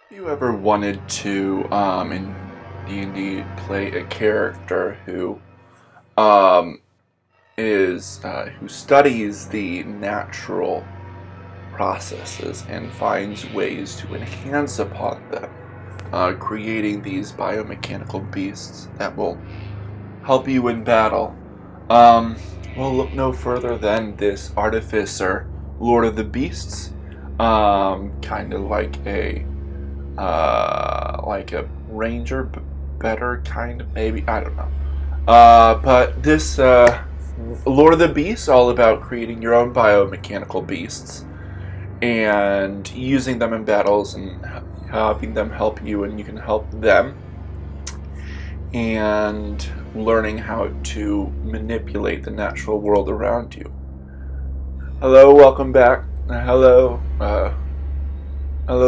You ever wanted to, in D&D, play a character um, who studies the natural processes and finds ways to enhance upon them, creating these biomechanical beasts that will help you in battle? Um, well, look no further than this Artificer, Lord of the Beasts, kind of like a ranger, better kind of, maybe, I don't know. But this Lord of the Beasts, all about creating your own biomechanical beasts and using them in battles and having them help you, and you can help them, and learning how to manipulate the natural world around you. Hello, welcome back. Hello,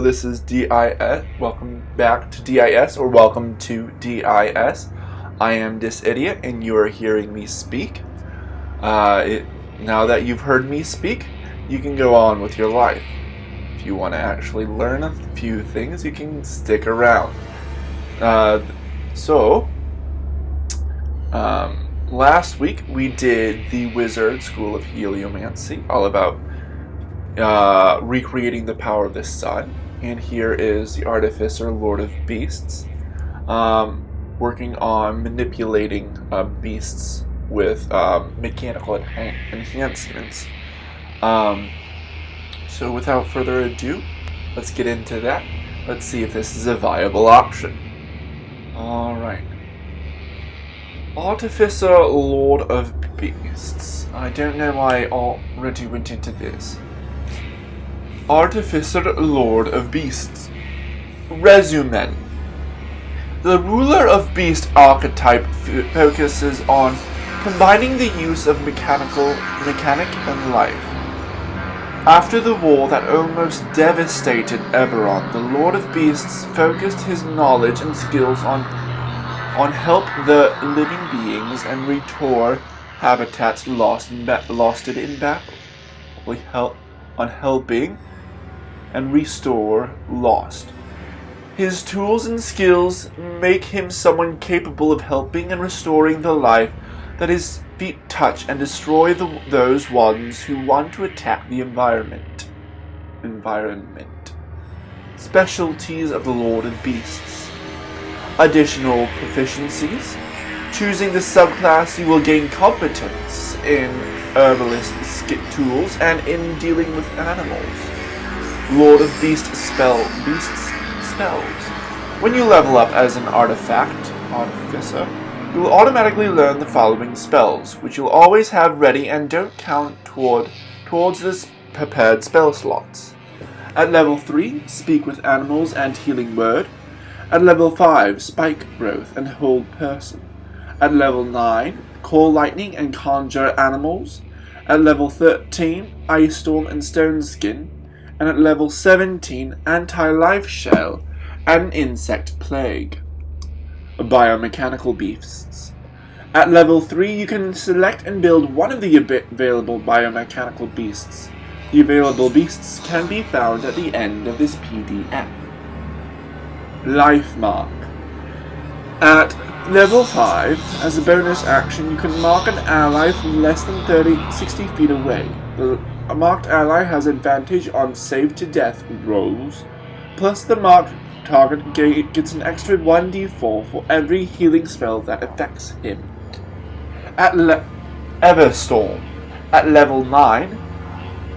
this is DIS. Welcome back to DIS, or welcome to DIS. I am Disidiot, and you are hearing me speak. Now that you've heard me speak, you can go on with your life. If you want to actually learn a few things, you can stick around. Last week we did the Wizard School of Heliomancy, all about recreating the power of the sun. And here is the Artificer, Lord of Beasts, working on manipulating beasts with mechanical enhancements. So without further ado, let's get into that. Let's see if this is a viable option. Alright. Artificer, Lord of Beasts. I don't know why I already went into this. Artificer, Lord of Beasts. Resume. The ruler of beast archetype focuses on combining the use of mechanic and life. After the war that almost devastated Eberron, the Lord of Beasts focused his knowledge and skills on help the living beings and restore habitats lost in battle. On helping and restore lost. His tools and skills make him someone capable of helping and restoring the life that his feet touch and destroy those ones who want to attack the environment. Specialties of the Lord of Beasts. Additional proficiencies. Choosing the subclass, you will gain competence in herbalist tools and in dealing with animals. Lord of Beasts spells. When you level up as an artificer, you will automatically learn the following spells, which you'll always have ready and don't count towards the prepared spell slots. At level 3, Speak with Animals and Healing Word. At level 5, Spike Growth and Hold Person. At level 9, Call Lightning and Conjure Animals. At level 13, Ice Storm and Stone Skin. And at level 17, Anti-Life Shell and Insect Plague. Biomechanical Beasts. At level 3, you can select and build one of the available biomechanical beasts. The available beasts can be found at the end of this PDF. Life Mark. At level 5, as a bonus action, you can mark an ally from less than 60 feet away. A marked ally has advantage on save to death rolls, plus the marked target gets an extra 1d4 for every healing spell that affects him. At Everstorm. At level 9,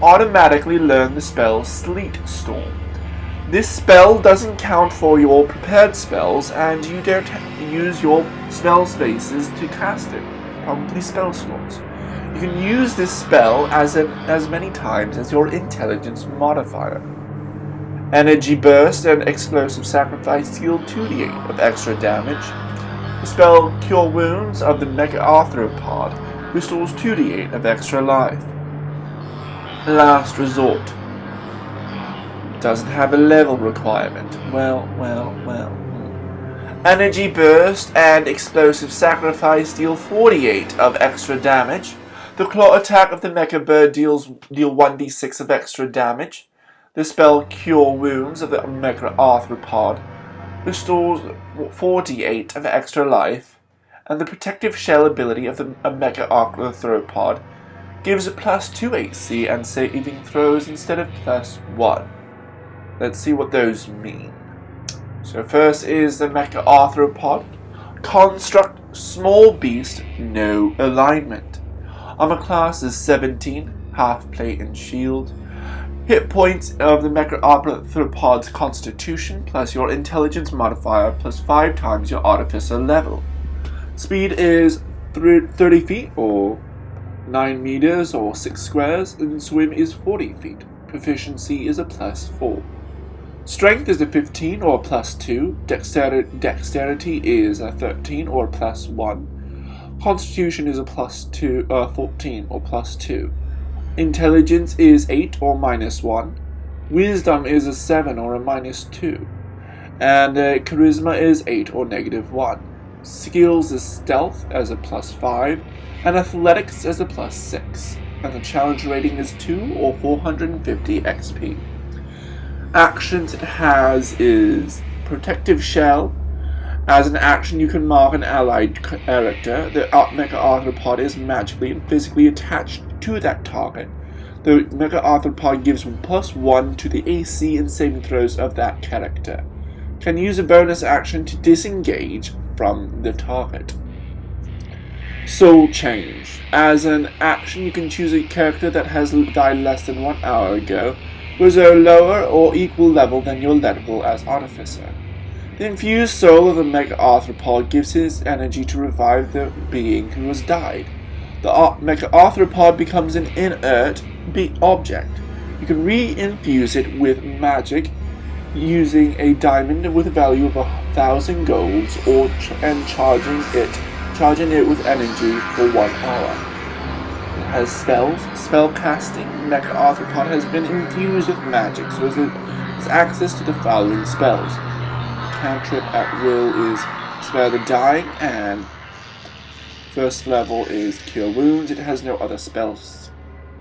automatically learn the spell Sleet Storm. This spell doesn't count for your prepared spells, and you don't use your spell spaces to cast it, probably spell slots. You can use this spell as many times as your intelligence modifier. Energy Burst and Explosive Sacrifice deal 2d8 of extra damage. The spell Cure Wounds of the Mecha Arthropod restores 2d8 of extra life. Last Resort. Doesn't have a level requirement. Well. Energy Burst and Explosive Sacrifice deal 48 of extra damage. The Claw Attack of the Mecha Bird deal 1d6 of extra damage. The spell Cure Wounds of the MacLeod restores 48 of extra life, and the Protective Shell ability of the MacLeod gives a +2 AC and saving throws instead of +1. Let's see what those mean. So first is the MacLeod. Construct Small Beast, no alignment. Armor class is 17, half plate and shield. Hit points of the MacLeod's constitution plus your intelligence modifier plus 5 times your Artificer level. Speed is 30 feet or 9 meters or 6 squares, and swim is 40 feet. Proficiency is a +4. Strength is a 15 or a +2. Dexterity is a 13 or a +1. Constitution is a +14 or +2. Intelligence is 8 or -1. Wisdom is a 7 or a -2. And Charisma is 8 or -1. Skills is Stealth as a +5. And Athletics as a +6. And the challenge rating is 2 or 450 XP. Actions it has is Protective Shell. As an action, you can mark an allied character. The MacLeod is magically and physically attached to that target. The MacLeod gives +1 to the AC and saving throws of that character. Can use a bonus action to disengage from the target. Soul Change. As an action, you can choose a character that has died less than 1 hour ago, was a lower or equal level than your level as Artificer. The infused soul of the MacLeod gives his energy to revive the being who has died. The MacLeod becomes an inert object. You can re-infuse it with magic using a diamond with a value of 1,000 golds and charging it with energy for 1 hour. It has spells. Spell casting. MacLeod has been infused with magic, so it has access to the following spells. Cantrip at will is Spare the Dying, and first level is Cure Wounds. It has no other spells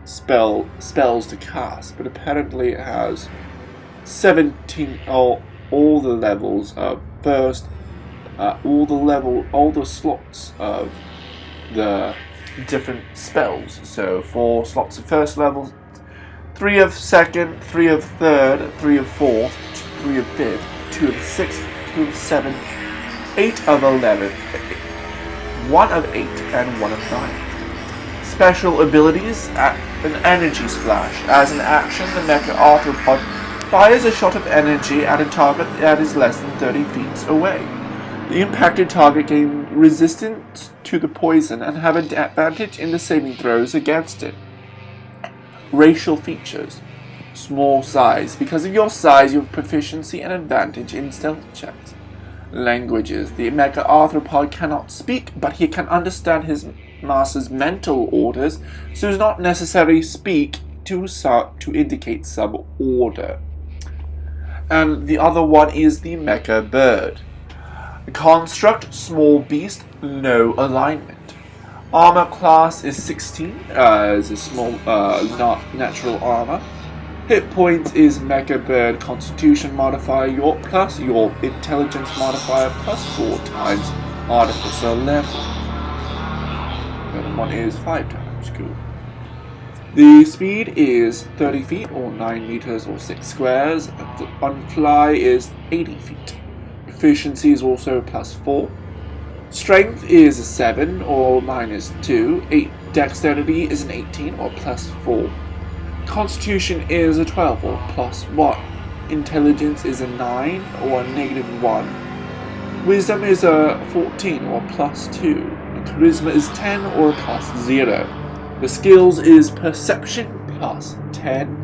to cast, but apparently it has 17 all the levels of first, all the slots of the different spells. So 4 slots of first level, 3 of second, 3 of third, 3 of fourth, 3 of fifth, 2 of sixth, 2 of seventh, 8 of 11th, 1 of 8, and 1 of 9. Special abilities: an energy splash. As an action, the MacLeod fires a shot of energy at a target that is less than 30 feet away. The impacted target gains resistance to the poison and have an advantage in the saving throws against it. Racial features: small size. Because of your size, you have proficiency and advantage in stealth checks. Languages: the MacLeod cannot speak, but he can understand his master's mental orders, so does not necessarily speak to indicate some order. And the other one is the Mecha Bird. Construct Small Beast, no alignment. Armor class is 16, is a small, not natural armor. Hit points is Mecha Bird Constitution modifier plus your intelligence modifier plus 4 times Artificer level. The other one is 5 times, cool. The speed is 30 feet or 9 meters or 6 squares. The unfly is 80 feet. Proficiency is also +4. Strength is a 7 or -2. Dexterity is an 18 or +4. Constitution is a 12 or +1. Intelligence is a 9 or -1. Wisdom is a 14 or +2. And Charisma is 10 or +0. The skills is Perception +10.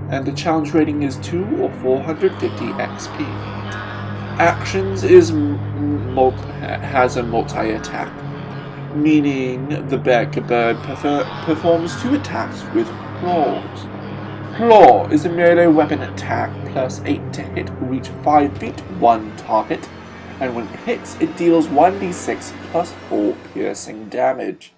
And the challenge rating is 2 or 450 XP. Actions is has a multi-attack, meaning the Mecha Bird performs 2 attacks with claws. Claw is a melee weapon attack +8 to hit, reach 5 feet, 1 target, and when it hits, it deals 1d6 +4 piercing damage.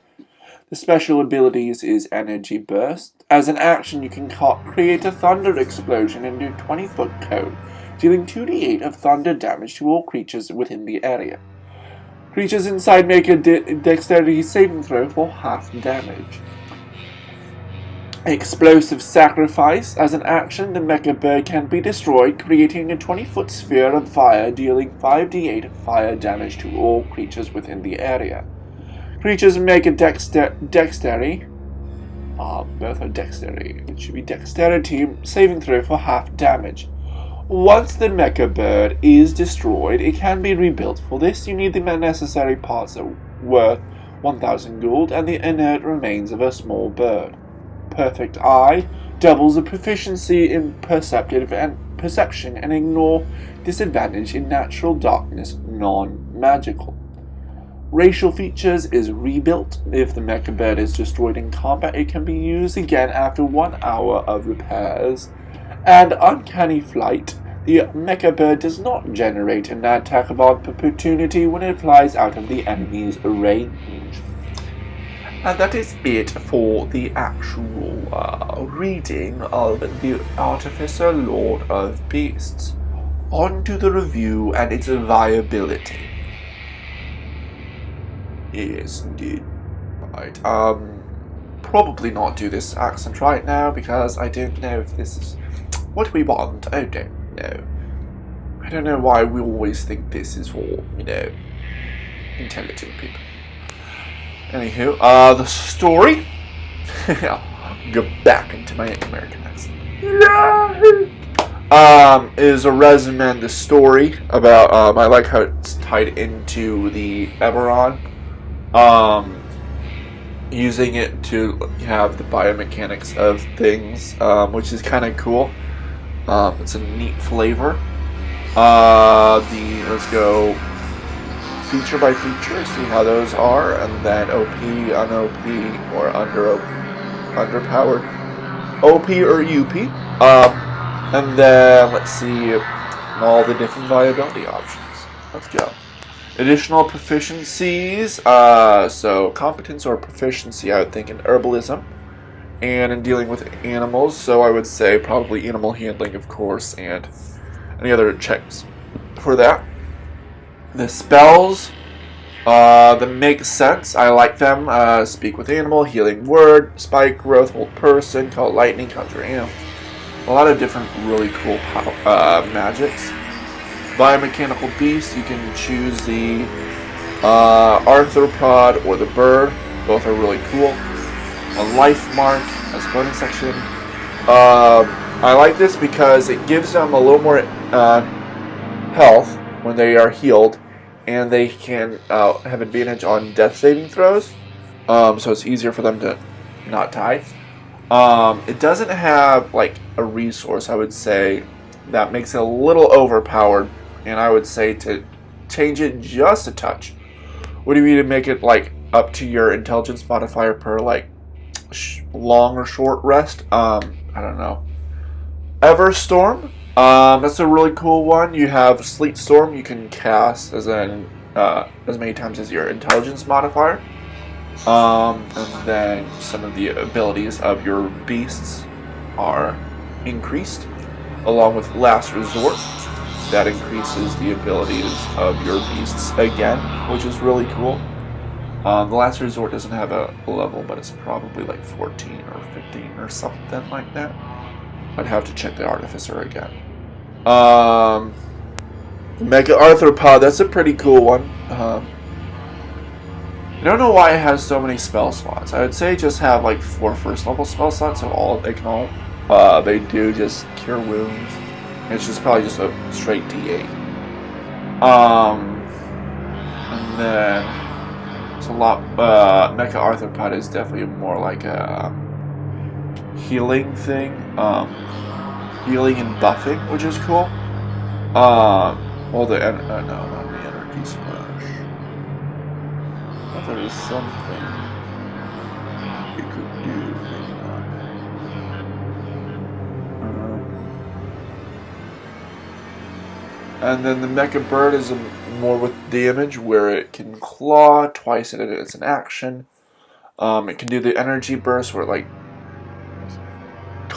The special abilities is Energy Burst. As an action, you can create a thunder explosion into a 20-foot cone, dealing 2d8 of thunder damage to all creatures within the area. Creatures inside make a dexterity saving throw for half damage. Explosive Sacrifice. As an action, the mecha bird can be destroyed, creating a 20-foot sphere of fire, dealing 5d8 of fire damage to all creatures within the area. Creatures make a dexterity. Both are dexterity. It should be dexterity saving throw for half damage. Once the mecha bird is destroyed, it can be rebuilt. For this, you need the necessary parts that are worth 1,000 gold and the inert remains of a small bird. Perfect Eye doubles the proficiency in perception and ignore disadvantage in natural darkness, non-magical. Racial Features is rebuilt. If the mecha bird is destroyed in combat, it can be used again after 1 hour of repairs. And Uncanny Flight. The mecha bird does not generate an attack of opportunity when it flies out of the enemy's range. And that is it for the actual reading of the Artificer, Lord of Beasts. On to the review and its viability. Yes, indeed. Right, probably not do this accent right now because I don't know if this is what we want. I don't know. I don't know why we always think this is for, intelligent people. Anywho, the story. I'll go back into my American accent. Is a resume and the story about, I like how it's tied into the Eberron. Using it to have the biomechanics of things, which is kind of cool. It's a neat flavor. Let's go feature by feature, see how those are, and then OP, un-OP, or underpowered, OP or UP. And then let's see all the different viability options. Let's go. Additional proficiencies, so competence or proficiency, I would think, in herbalism and in dealing with animals, so I would say probably animal handling, of course, and any other checks for that. The spells, that make sense, I like them. Speak with animal, healing word, spike growth, hold person, call lightning, conjure animal. A lot of different really cool magics. Biomechanical beast, you can choose the arthropod or the bird. Both are really cool. A life mark as a bonus section. I like this because it gives them a little more health when they are healed, and they can have advantage on death saving throws. So it's easier for them to not die. It doesn't have like a resource, I would say, that makes it a little overpowered. And I would say to change it just a touch would be to make it like up to your intelligence modifier per like long or short rest. I don't know. Everstorm. That's a really cool one. You have Sleet Storm. You can cast as many times as your intelligence modifier. And then some of the abilities of your beasts are increased, along with Last Resort. That increases the abilities of your beasts again, which is really cool. The Last Resort doesn't have a level, but it's probably like 14 or 15 or something like that. I'd have to check the Artificer again. Mega Arthropod, that's a pretty cool one. I don't know why it has so many spell slots. I would say just have like 4 first level spell slots, so they do just cure wounds. It's just probably just a straight D8. And then it's a lot. Mecha Arthropod is definitely more like a healing thing, healing and buffing, which is cool. Well, the no, not the energy splash. I thought there was something you could do. Maybe not. And then the Mecha Bird is more with damage, where it can claw twice and it's an action. It can do the energy burst, where it like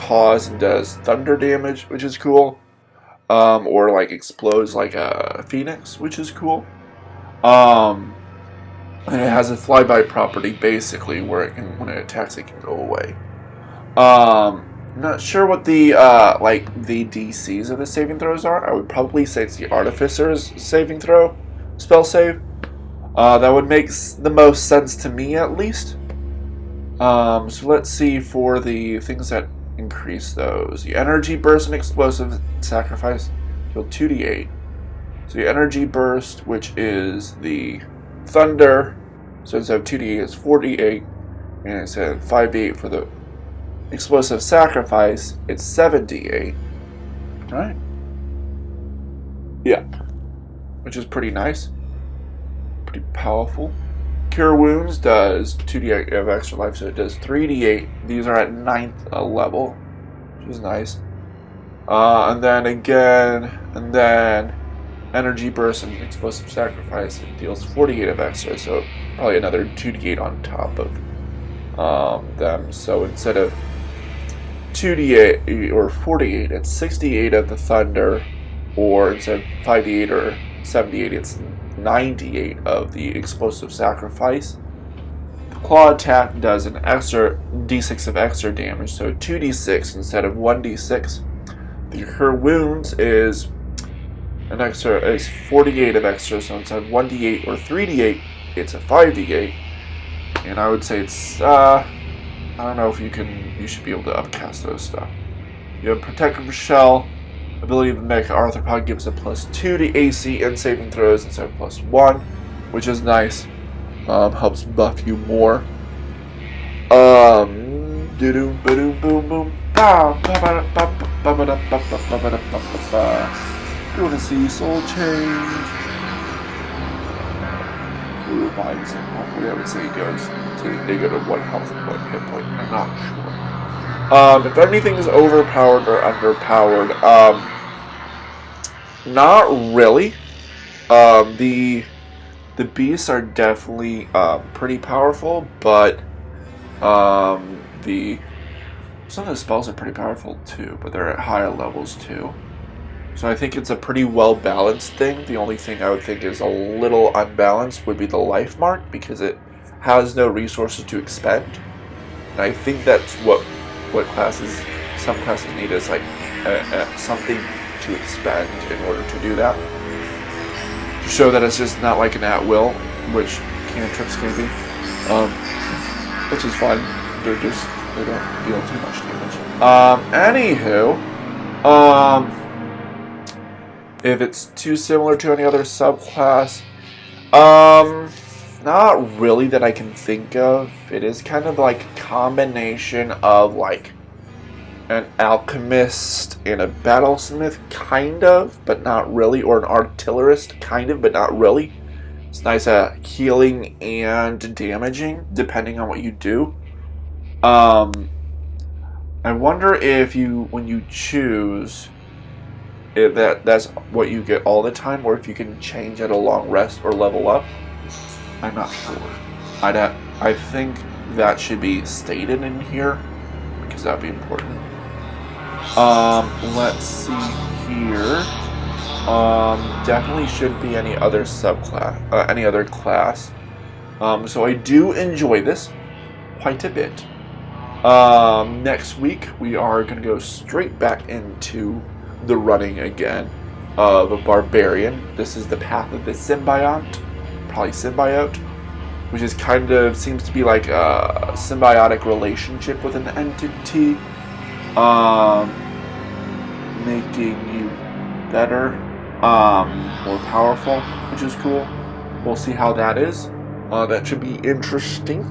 cause and does thunder damage, which is cool. Or like explodes like a phoenix, which is cool. And it has a flyby property basically where it can, when it attacks, it can go away. Not sure what the the DCs of the saving throws are. I would probably say it's the Artificer's saving throw, spell save. That would make the most sense to me, at least. So let's see for the things that increase those. The energy burst and explosive sacrifice deal 2d8. So the energy burst, which is the thunder, so instead of 2d8 it's 4d8, and instead of 5d8 for the explosive sacrifice, it's 7d8. Right? Yeah. Which is pretty nice. Pretty powerful. Cure Wounds does 2d8 of extra life, so it does 3d8. These are at 9th level, which is nice. And then Energy Burst and Explosive Sacrifice, it deals 48 of extra, so probably another 2d8 on top of them. So instead of 2d8 or 48, it's 68 of the Thunder, or instead of 5d8 or 78, it's 98 of the Explosive Sacrifice. The Claw Attack does an extra d6 of extra damage, so 2d6 instead of 1d6. The Cure Wounds is an extra, is 48 of extra, so instead of 1d8 or 3d8, it's a 5d8. And I would say it's, I don't know if you should be able to upcast those stuff. You have Protective Shell. Ability of the Mech Arthropod gives a +2 to AC and saving throws instead of +1, which is nice. Helps buff you more. Doom boom boom boom. Gonna see soul change. Who revives him? Hopefully I would say he goes to, they go to 1 health point, hit point. I'm not sure. If anything is overpowered or underpowered, not really. The beasts are definitely pretty powerful, but some of the spells are pretty powerful too, but they're at higher levels too. So I think it's a pretty well balanced thing. The only thing I would think is a little unbalanced would be the life mark, because it has no resources to expend. And I think that's what some classes need, is like something to expend in order to do that. To show that it's just not like an at-will, which cantrips can be. Which is fine. They don't deal too much damage. Anywho, if it's too similar to any other subclass, not really that I can think of. It is kind of like a combination of like an alchemist and a battlesmith, kind of, but not really, or an artillerist, kind of, but not really. It's nice at healing and damaging, depending on what you do. I wonder if when you choose, if that's what you get all the time, or if you can change at a long rest or level up. I'm not sure. I think that should be stated in here, because that'd be important. Let's see here. Definitely shouldn't be any other subclass, any other class. So I do enjoy this quite a bit. Next week we are going to go straight back into the running again of a barbarian. This is the path of the symbiote, which is kind of seems to be like a symbiotic relationship with an entity, making you better, more powerful, which is cool. We'll see how that is. That should be interesting.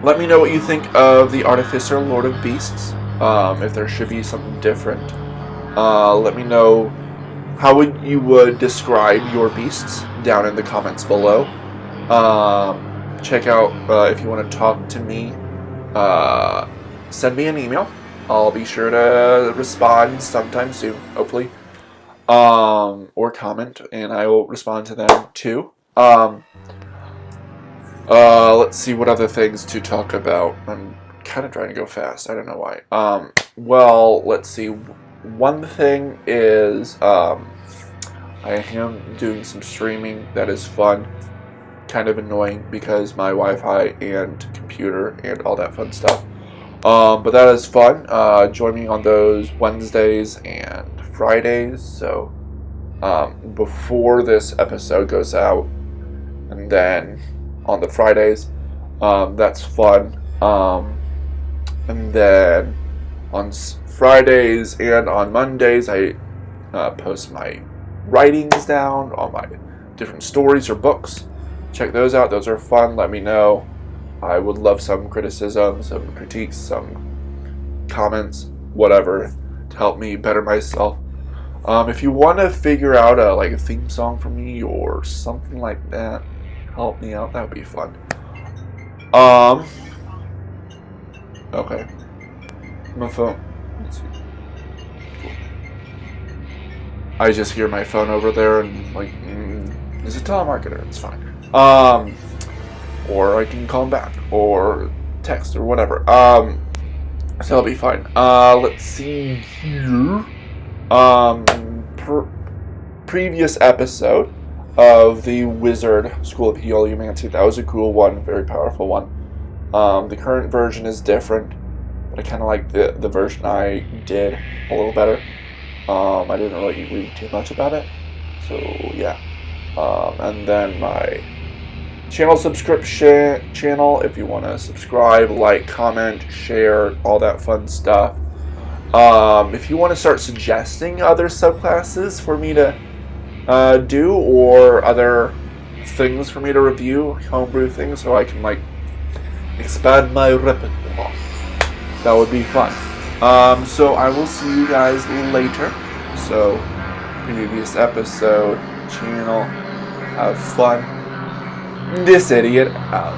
Let me know what you think of the Artificer, Lord of Beasts. If there should be something different. Let me know how you would describe your beasts down in the comments below. Check out, if you want to talk to me, send me an email. I'll be sure to respond sometime soon, hopefully. Or comment, and I will respond to them too. Let's see what other things to talk about. I'm kind of trying to go fast. I don't know why. Well, let's see. One thing is, I am doing some streaming that is fun. Kind of annoying because my Wi-Fi and computer and all that fun stuff. But that is fun. Join me on those Wednesdays and Fridays. So, before this episode goes out, and then on the Fridays, that's fun. And then on Fridays and on Mondays, I post my writings down, all my different stories or books. Check those out. Those are fun. Let me know. I would love some criticism, some critiques, some comments, whatever, to help me better myself. If you want to figure out a theme song for me or something like that, help me out. That would be fun. Okay. My phone. Let's see. Cool. I just hear my phone over there and is a telemarketer. It's fine. Or I can call him back or text or whatever. So that'll be fine. Let's see here. Previous episode of the Wizard School of Heliomancy. That was a cool one, very powerful one. The current version is different, but I kind of like the version I did a little better. I didn't really read too much about it, so yeah. And then my channel subscription channel, if you want to subscribe, like, comment, share, all that fun stuff. If you want to start suggesting other subclasses for me to do, or other things for me to review, homebrew things, so I can expand my repertoire, that would be fun. So I will see you guys later. So previous episode, channel, have fun. This idiot out.